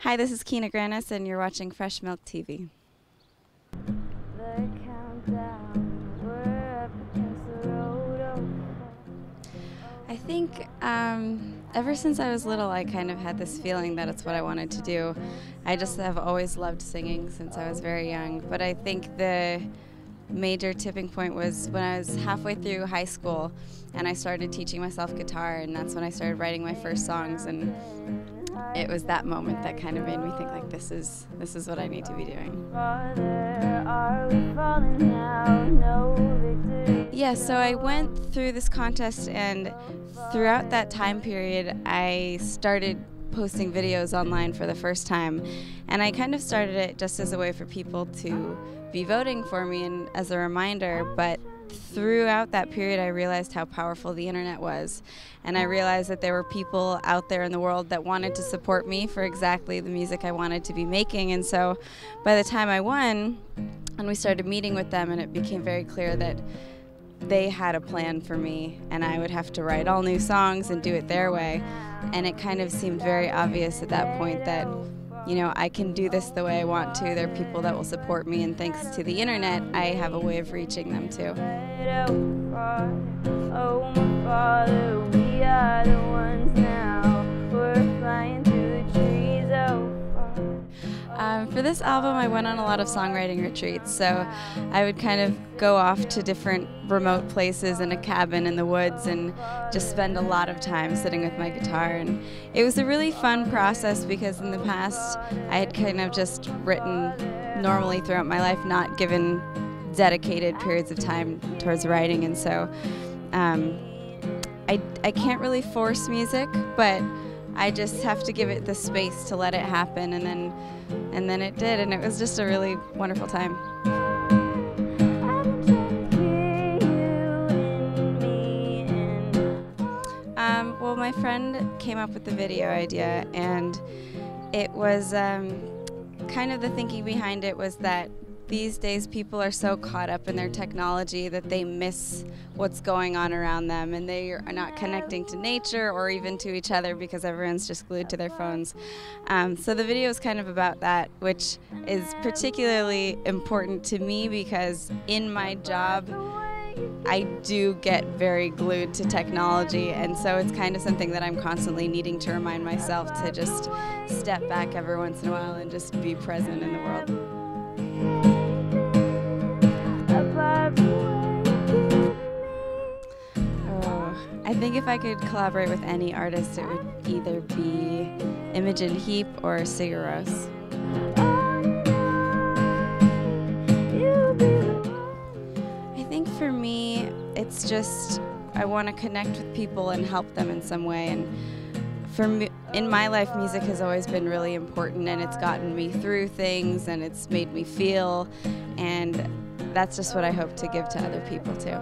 Hi, this is Kina Grannis, and you're watching Fresh Milk TV. I think ever since I was little, I kind of had this feeling that it's what I wanted to do. I just have always loved singing since I was very young, but I think the major tipping point was when I was halfway through high school and I started teaching myself guitar, and that's when I started writing my first songs, and it was that moment that kind of made me think, like, this is what I need to be doing. Yeah, so I went through this contest, and throughout that time period I started posting videos online for the first time, and I kind of started it just as a way for people to be voting for me and as a reminder, but throughout that period I realized how powerful the internet was, and I realized that there were people out there in the world that wanted to support me for exactly the music I wanted to be making. And so by the time I won and we started meeting with them, and it became very clear that they had a plan for me and I would have to write all new songs and do it their way, and it kind of seemed very obvious at that point that, you know, I can do this the way I want to. There are people that will support me, and thanks to the internet, I have a way of reaching them too. Oh, my Father, we are the ones now. We're flying through the trees. For this album, I went on a lot of songwriting retreats, so I would kind of go off to different remote places in a cabin in the woods and just spend a lot of time sitting with my guitar. And it was a really fun process because in the past I had kind of just written normally throughout my life, not given dedicated periods of time towards writing, and so I can't really force music, but I just have to give it the space to let it happen, and then it did, and it was just a really wonderful time. Well, my friend came up with the video idea, and it was kind of the thinking behind it was that these days people are so caught up in their technology that they miss what's going on around them, and they are not connecting to nature or even to each other because everyone's just glued to their phones. So the video is kind of about that, which is particularly important to me because in my job I do get very glued to technology, and so it's kind of something that I'm constantly needing to remind myself to just step back every once in a while and just be present in the world. I think if I could collaborate with any artist, it would either be Imogen Heap or Sigur Rós. I think for me, it's just I want to connect with people and help them in some way. And for me, in my life, music has always been really important, and it's gotten me through things, and it's made me feel, and that's just what I hope to give to other people too.